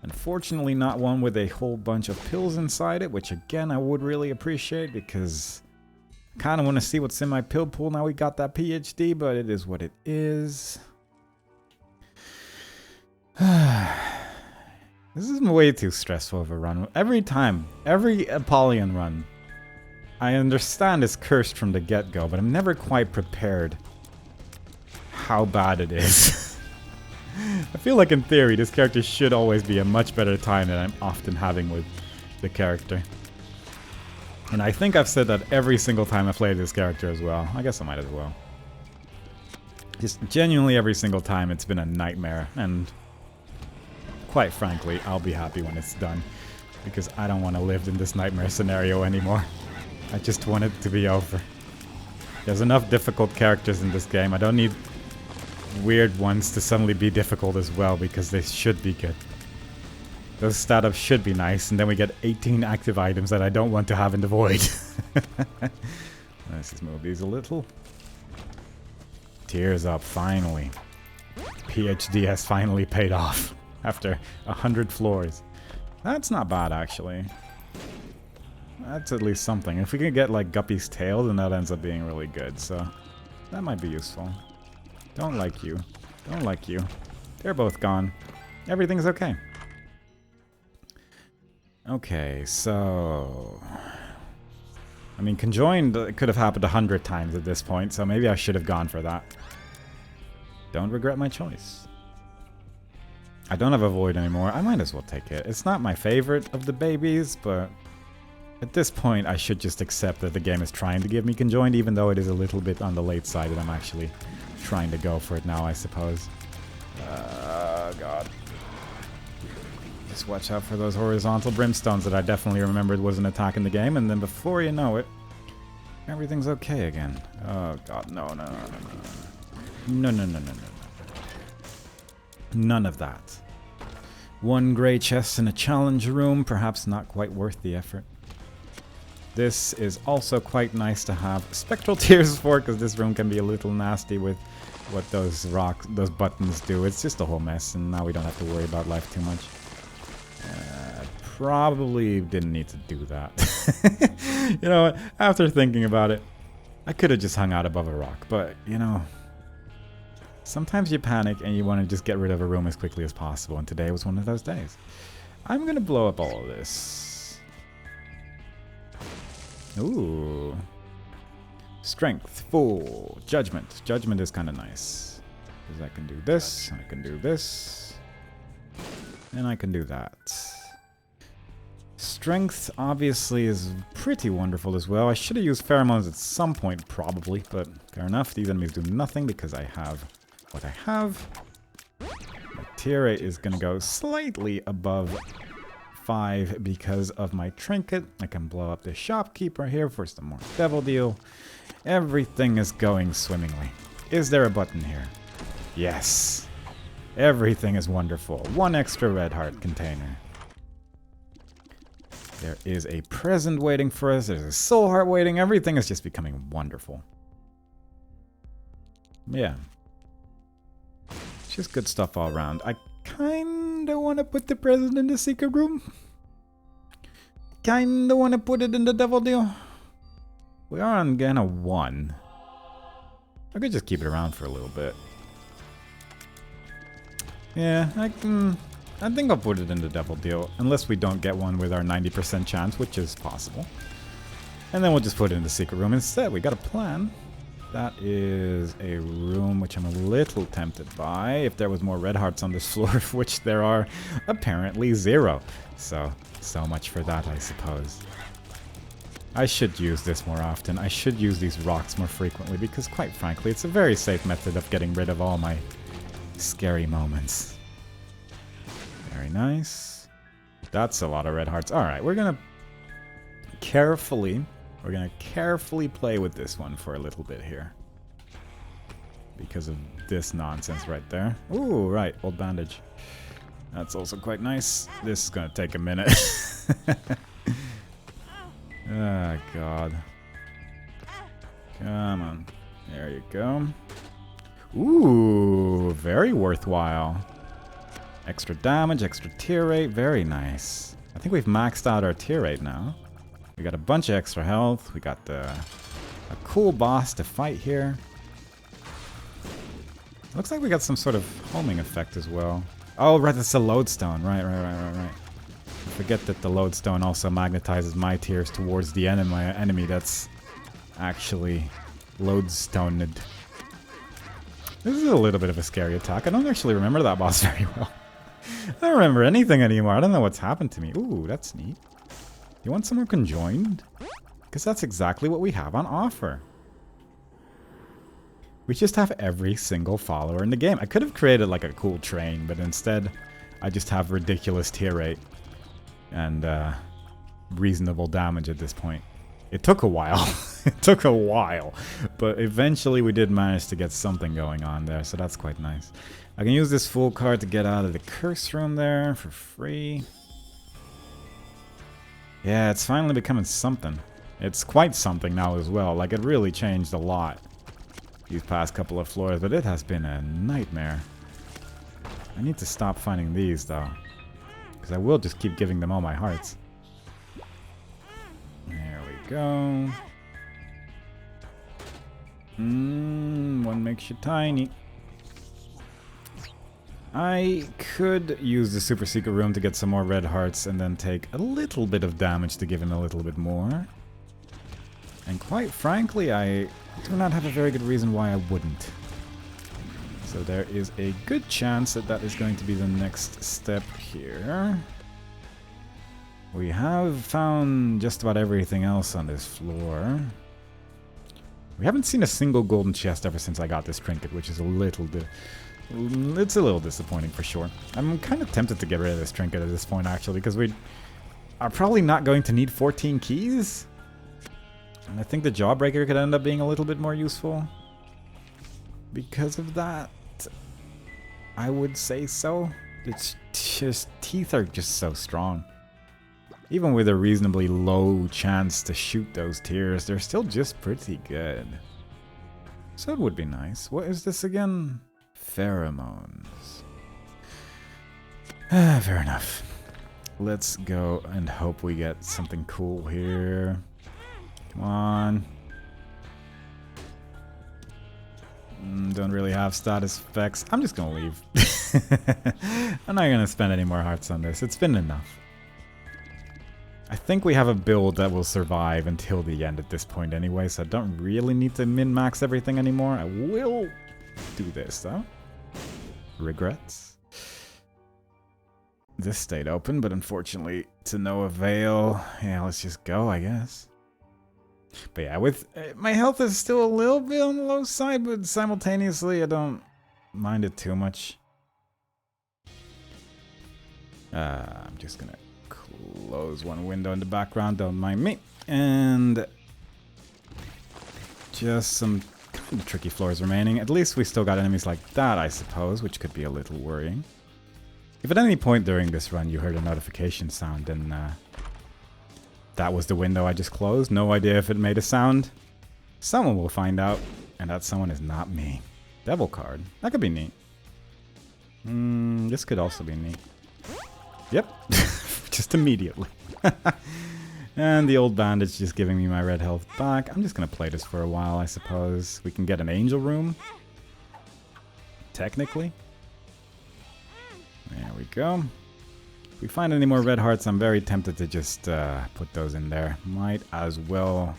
Unfortunately, not one with a whole bunch of pills inside it, which again, I would really appreciate, because I kind of want to see what's in my pill pool now we got that PhD, but it is what it is. This is way too stressful of a run. Every time, every Apollyon run, I understand it's cursed from the get-go, but I'm never quite prepared how bad it is. I feel like in theory, this character should always be a much better time than I'm often having with the character. And I think I've said that every single time I played this character as well. I guess I might as well. Just genuinely every single time it's been a nightmare, and quite frankly, I'll be happy when it's done, because I don't want to live in this nightmare scenario anymore. I just want it to be over. There's enough difficult characters in this game. I don't need weird ones to suddenly be difficult as well, because they should be good. Those stat ups should be nice, and then we get 18 active items that I don't want to have in the void. Let's just move these a little. Tears up, finally. PhD has finally paid off after 100 floors. That's not bad, actually. That's at least something. If we can get, like, Guppy's tail, then that ends up being really good, so that might be useful. Don't like you. Don't like you. They're both gone. Everything's okay. Okay, so... I mean, conjoined could have happened 100 times at this point, so maybe I should have gone for that. Don't regret my choice. I don't have a void anymore. I might as well take it. It's not my favorite of the babies, but... at this point, I should just accept that the game is trying to give me conjoined, even though it is a little bit on the late side, and I'm actually trying to go for it now, I suppose. God. Just watch out for those horizontal brimstones that I definitely remembered was an attack in the game, and then before you know it, everything's okay again. Oh god, no. No. None of that. One grey chest in a challenge room, perhaps not quite worth the effort. This is also quite nice to have spectral tears for, because this room can be a little nasty with what those buttons do. It's just a whole mess, and now we don't have to worry about life too much. Probably didn't need to do that. You know, after thinking about it, I could have just hung out above a rock, but, you know, sometimes you panic and you want to just get rid of a room as quickly as possible, and today was one of those days. I'm gonna blow up all of this. Ooh. Strength, full. Judgment. Judgment is kind of nice. Because I can do this, I can do this, and I can do that. Strength, obviously, is pretty wonderful as well. I should have used pheromones at some point, probably, but fair enough. These enemies do nothing because I have what I have. My tier rate is going to go slightly above 5 because of my trinket. I can blow up the shopkeeper here for some more devil deal. Everything is going swimmingly. Is there a button here? Yes. Everything is wonderful. One extra red heart container. There is a present waiting for us. There's a soul heart waiting. Everything is just becoming wonderful. Yeah. Just good stuff all around. I kinda want to put the present in the secret room. Kinda want to put it in the devil deal. We are on again a 1. I could just keep it around for a little bit. Yeah, I think I'll put it in the devil deal, unless we don't get one with our 90% chance, which is possible. And then we'll just put it in the secret room instead. We got a plan. That is a room which I'm a little tempted by. If there was more red hearts on this floor, of which there are apparently 0. So much for that, I suppose. I should use this more often. I should use these rocks more frequently, because quite frankly, it's a very safe method of getting rid of all my scary moments. Very nice. That's a lot of red hearts. Alright, we're gonna carefully play with this one for a little bit here. Because of this nonsense right there. Ooh, right, old bandage. That's also quite nice. This is gonna take a minute. Oh, God. Come on. There you go. Ooh, very worthwhile. Extra damage, extra tier rate, very nice. I think we've maxed out our tier rate now. We got a bunch of extra health. We got a cool boss to fight here. Looks like we got some sort of homing effect as well. Oh, right, that's a lodestone. Right. I forget that the lodestone also magnetizes my tears towards the enemy that's actually lodestoned. This is a little bit of a scary attack. I don't actually remember that boss very well. I don't remember anything anymore. I don't know what's happened to me. Ooh, that's neat. You want some more conjoined? Because that's exactly what we have on offer. We just have every single follower in the game. I could have created like a cool train, but instead I just have ridiculous tier rate and reasonable damage at this point. It took a while. It took a while. But eventually we did manage to get something going on there, so that's quite nice. I can use this full card to get out of the curse room there for free. Yeah, it's finally becoming something. It's quite something now as well. Like, it really changed a lot these past couple of floors, but it has been a nightmare. I need to stop finding these, though, because I will just keep giving them all my hearts. There we go. One makes you tiny. I could use the super secret room to get some more red hearts and then take a little bit of damage to give him a little bit more. And quite frankly, I do not have a very good reason why I wouldn't. So there is a good chance that that is going to be the next step here. We have found just about everything else on this floor. We haven't seen a single golden chest ever since I got this trinket, which is a little it's a little disappointing for sure. I'm kind of tempted to get rid of this trinket at this point, actually, because we are probably not going to need 14 keys. And I think the Jawbreaker could end up being a little bit more useful. Because of that, I would say so. It's just, teeth are just so strong. Even with a reasonably low chance to shoot those tears, they're still just pretty good. So it would be nice. What is this again? Pheromones. Fair enough. Let's go and hope we get something cool here. Come on. Don't really have status effects. I'm just gonna leave. I'm not gonna spend any more hearts on this. It's been enough. I think we have a build that will survive until the end at this point anyway, so I don't really need to min-max everything anymore. I will do this, though. Regrets. This stayed open, but unfortunately to no avail. Yeah, let's just go, I guess. But yeah, with my health is still a little bit on the low side, but simultaneously I don't mind it too much. I'm just gonna close one window in the background, don't mind me. And just some kind of tricky floors remaining. At least we still got enemies like that, I suppose, which could be a little worrying. If at any point during this run you heard a notification sound, then that was the window I just closed. No idea if it made a sound. Someone will find out, and that someone is not me. Devil card. That could be neat. This could also be neat. Yep. Just immediately. And the old bandage just giving me my red health back. I'm just going to play this for a while, I suppose. We can get an angel room. Technically. There we go. If we find any more red hearts, I'm very tempted to just put those in there. Might as well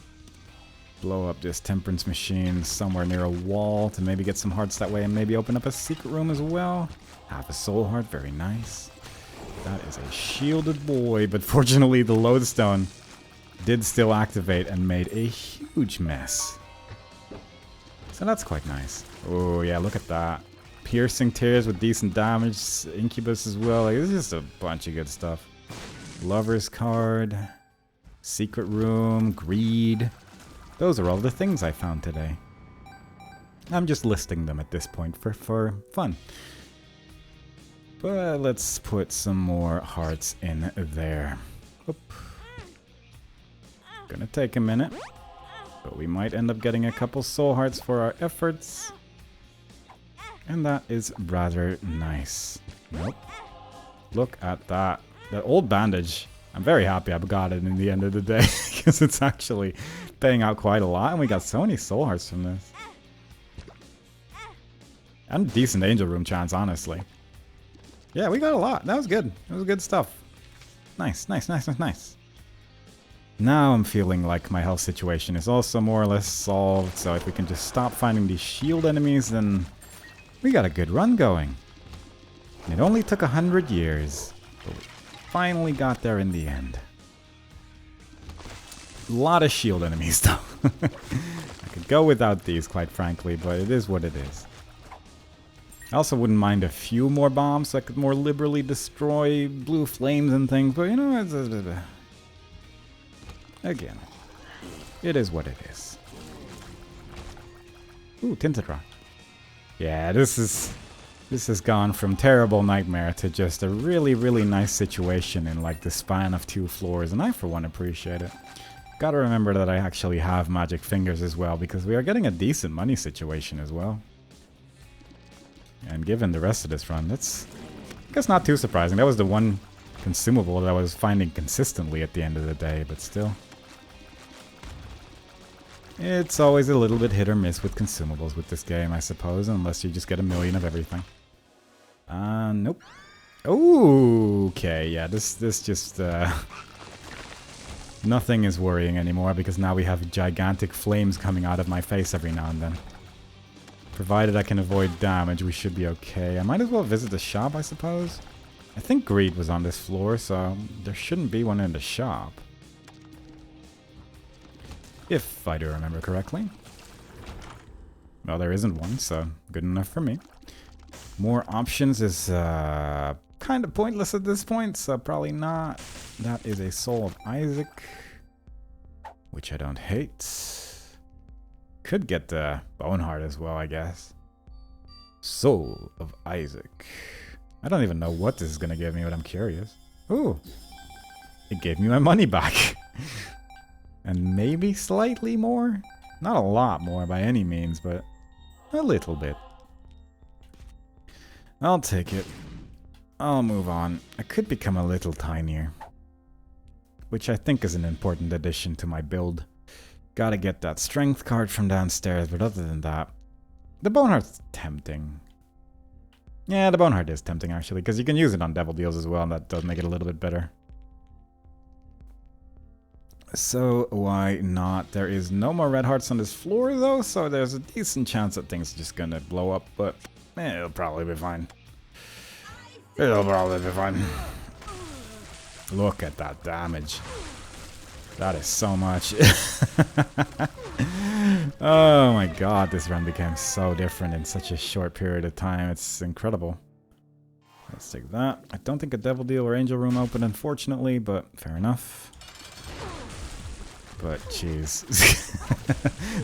blow up this temperance machine somewhere near a wall to maybe get some hearts that way and maybe open up a secret room as well. Have a soul heart, very nice. That is a shielded boy, but fortunately the lodestone did still activate and made a huge mess. So that's quite nice. Oh yeah, look at that. Piercing tears with decent damage, incubus as well. Like, this is just a bunch of good stuff. Lover's card, secret room, greed. Those are all the things I found today. I'm just listing them at this point for fun. But let's put some more hearts in there. Oop. Gonna take a minute, but we might end up getting a couple soul hearts for our efforts. And that is rather nice. Nope. Look at that. That old bandage. I'm very happy I got it in the end of the day, because it's actually paying out quite a lot, and we got so many soul hearts from this. And a decent angel room chance, honestly. Yeah, we got a lot. That was good. It was good stuff. Nice, nice, nice, nice, nice. Now I'm feeling like my health situation is also more or less solved, so if we can just stop finding these shield enemies, then we got a good run going. It only took 100 years, but we finally got there in the end. A lot of shield enemies, though. I could go without these, quite frankly, but it is what it is. I also wouldn't mind a few more bombs so I could more liberally destroy blue flames and things, but you know, again, It is what it is. Ooh, tinted rock. Yeah, this has gone from terrible nightmare to just a really, really nice situation in like the span of 2 floors, and I for one appreciate it. Gotta remember that I actually have magic fingers as well, because we are getting a decent money situation as well. And given the rest of this run, that's, I guess, not too surprising. That was the one consumable that I was finding consistently at the end of the day, but still. It's always a little bit hit or miss with consumables with this game, I suppose, unless you just get a million of everything. Nope. Okay, yeah, this just, nothing is worrying anymore, because now we have gigantic flames coming out of my face every now and then. Provided I can avoid damage, we should be okay. I might as well visit the shop, I suppose. I think greed was on this floor, so there shouldn't be one in the shop. If I do remember correctly. Well, there isn't one, so good enough for me. More options is kind of pointless at this point, so probably not. That is a Soul of Isaac, which I don't hate. Could get the Boneheart as well, I guess. Soul of Isaac. I don't even know what this is going to give me, but I'm curious. Ooh. It gave me my money back. And maybe slightly more? Not a lot more by any means, but a little bit. I'll take it. I'll move on. I could become a little tinier, which I think is an important addition to my build. Gotta get that strength card from downstairs, but other than that, the Boneheart's tempting. Yeah, the Boneheart is tempting actually, because you can use it on Devil Deals as well, and that does make it a little bit better. So why not? There is no more red hearts on this floor though, so there's a decent chance that things are just gonna blow up, but it'll probably be fine. It'll probably be fine. Look at that damage. That is so much. Oh my god, this run became so different in such a short period of time. It's incredible. Let's take that. I don't think a Devil Deal or Angel Room opened, unfortunately, but fair enough. But jeez.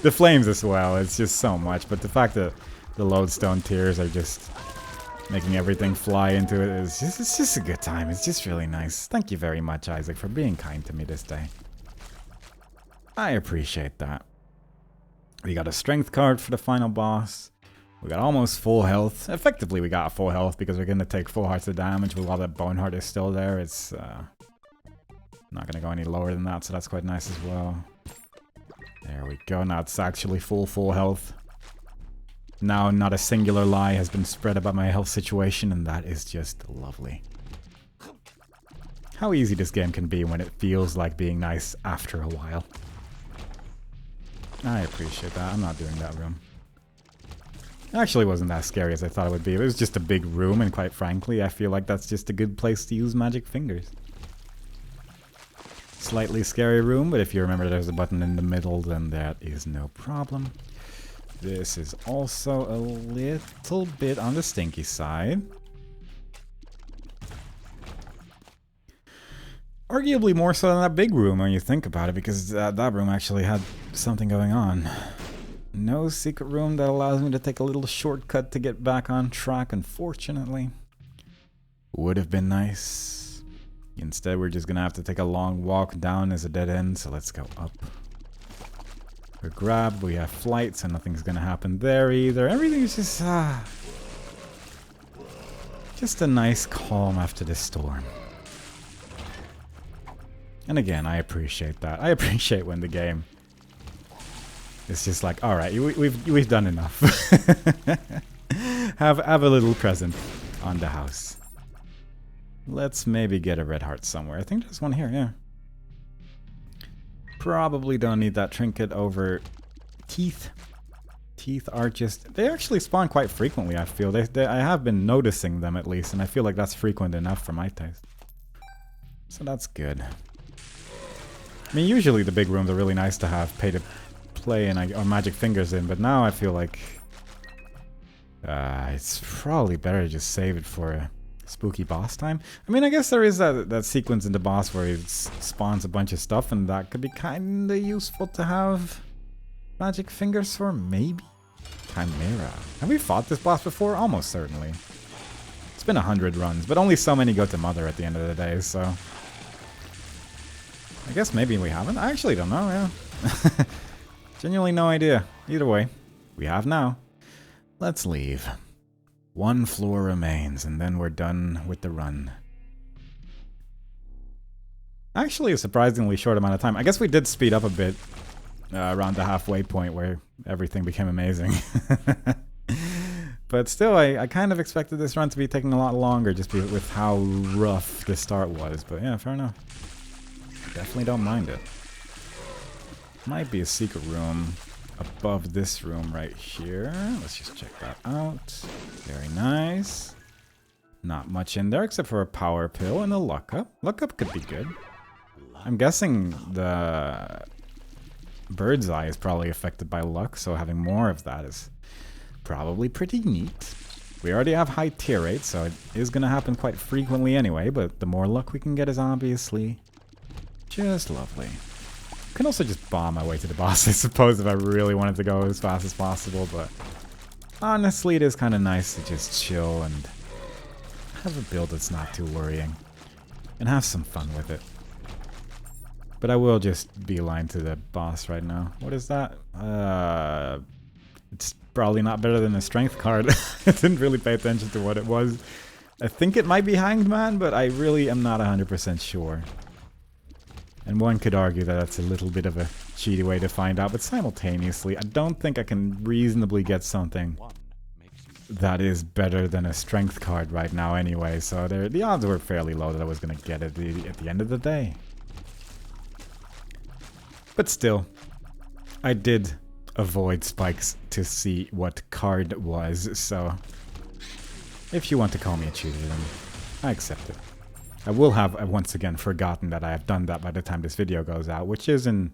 The flames as well, it's just so much. But the fact that the Lodestone Tears are just making everything fly into it is just, it's just a good time. It's just really nice. Thank you very much, Isaac, for being kind to me this day. I appreciate that. We got a strength card for the final boss. We got almost full health. Effectively, we got full health because we're going to take full hearts of damage while that Boneheart is still there. It's not going to go any lower than that, so that's quite nice as well. There we go. Now it's actually full health. Now not a singular lie has been spread about my health situation, and that is just lovely. How easy this game can be when it feels like being nice after a while. I appreciate that. I'm not doing that room. It actually wasn't that scary as I thought it would be. It was just a big room, and quite frankly, I feel like that's just a good place to use magic fingers. Slightly scary room, but if you remember there's a button in the middle, then that is no problem. This is also a little bit on the stinky side. Arguably more so than that big room when you think about it, because that room actually had something going on. No secret room that allows me to take a little shortcut to get back on track, unfortunately. Would have been nice. Instead, we're just gonna have to take a long walk down as a dead end, so let's go up. We're grabbed, we have flight, so nothing's gonna happen there either. Everything's just a nice calm after the storm. And again, I appreciate that. I appreciate when the game is just like, alright, we've done enough. have a little present on the house. Let's maybe get a red heart somewhere. I think there's one here, yeah. Probably don't need that trinket over teeth. Teeth are just... They actually spawn quite frequently, I feel. I have been noticing them at least, and I feel like that's frequent enough for my taste. So that's good. I mean, usually the big rooms are really nice to have pay to play and or magic fingers in, but now I feel like it's probably better to just save it for a spooky boss time. I mean, I guess there is that sequence in the boss where he spawns a bunch of stuff, and that could be kinda useful to have magic fingers for, maybe? Chimera. Have we fought this boss before? Almost certainly. It's been 100 runs, but only so many go to Mother at the end of the day, so... I guess maybe we haven't. I actually don't know, yeah. Genuinely no idea. Either way, we have now. Let's leave. One floor remains, and then we're done with the run. Actually, a surprisingly short amount of time. I guess we did speed up a bit around the halfway point where everything became amazing. But still, I kind of expected this run to be taking a lot longer just with how rough the start was. But yeah, fair enough. Definitely don't mind it. Might be a secret room above this room right here. Let's just check that out. Very nice. Not much in there except for a power pill and a luck up. Luck up could be good. I'm guessing the bird's eye is probably affected by luck, so having more of that is probably pretty neat. We already have high tier rate, so it is going to happen quite frequently anyway, but the more luck we can get is obviously just lovely. I can also just bomb my way to the boss, I suppose, if I really wanted to go as fast as possible, but honestly, it is kind of nice to just chill and have a build that's not too worrying, and have some fun with it. But I will just beeline to the boss right now. What is that? It's probably not better than a strength card. I didn't really pay attention to what it was. I think it might be Hanged Man, but I really am not 100% sure. And one could argue that that's a little bit of a cheaty way to find out, but simultaneously, I don't think I can reasonably get something that is better than a strength card right now anyway, so the odds were fairly low that I was going to get it at the end of the day. But still, I did avoid spikes to see what card it was, so if you want to call me a cheater, then I accept it. I will have once again forgotten that I have done that by the time this video goes out, which is in,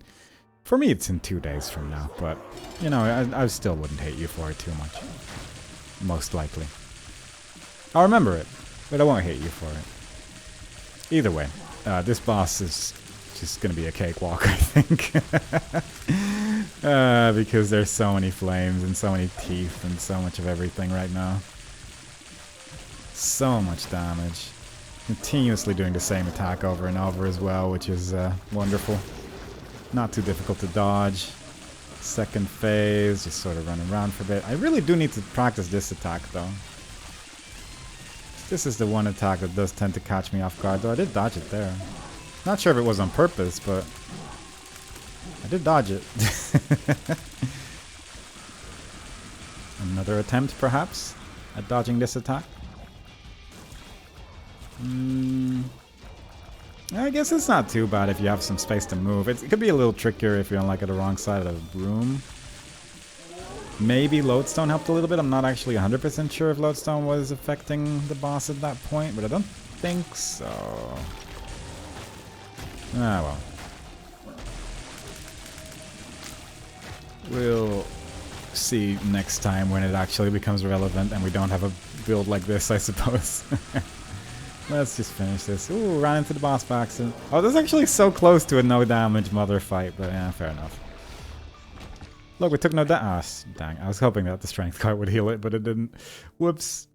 for me it's in 2 days from now, but you know, I still wouldn't hate you for it too much. Most likely. I'll remember it, but I won't hate you for it. Either way, this boss is just gonna be a cakewalk, I think. Because there's so many flames and so many teeth and so much of everything right now. So much damage. Continuously doing the same attack over and over as well, which is wonderful. Not too difficult to dodge. Second phase, just sort of running around for a bit. I really do need to practice this attack though. This is the one attack that does tend to catch me off guard, though I did dodge it there. Not sure if it was on purpose, but I did dodge it. Another attempt, perhaps, at dodging this attack. I guess it's not too bad if you have some space to move. It could be a little trickier if you're on like the wrong side of the room. Maybe Lodestone helped a little bit. I'm not actually 100% sure if Lodestone was affecting the boss at that point, but I don't think so. Ah, well. We'll see next time when it actually becomes relevant and we don't have a build like this, I suppose. Let's just finish this. Ooh, ran into the boss by accident. Oh, this is actually so close to a no damage Mother fight, but yeah, fair enough. Look, we took no damage. Ah, dang. I was hoping that the strength card would heal it, but it didn't. Whoops.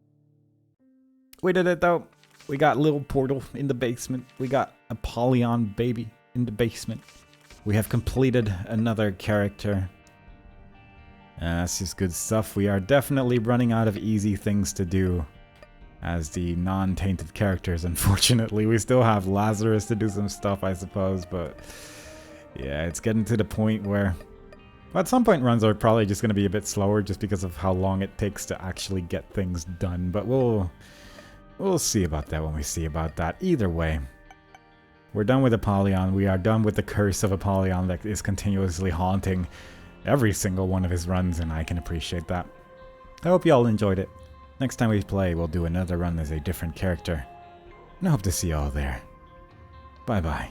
We did it though. We got little portal in the basement. We got Apollyon baby in the basement. We have completed another character. That's just good stuff. We are definitely running out of easy things to do as the non-tainted characters, unfortunately. We still have Lazarus to do some stuff, I suppose, but yeah, it's getting to the point where, well, at some point runs are probably just going to be a bit slower just because of how long it takes to actually get things done, but we'll see about that when we see about that. Either way, we're done with Apollyon. We are done with the curse of Apollyon that is continuously haunting every single one of his runs, and I can appreciate that. I hope you all enjoyed it. Next time we play, we'll do another run as a different character. And I hope to see you all there. Bye bye.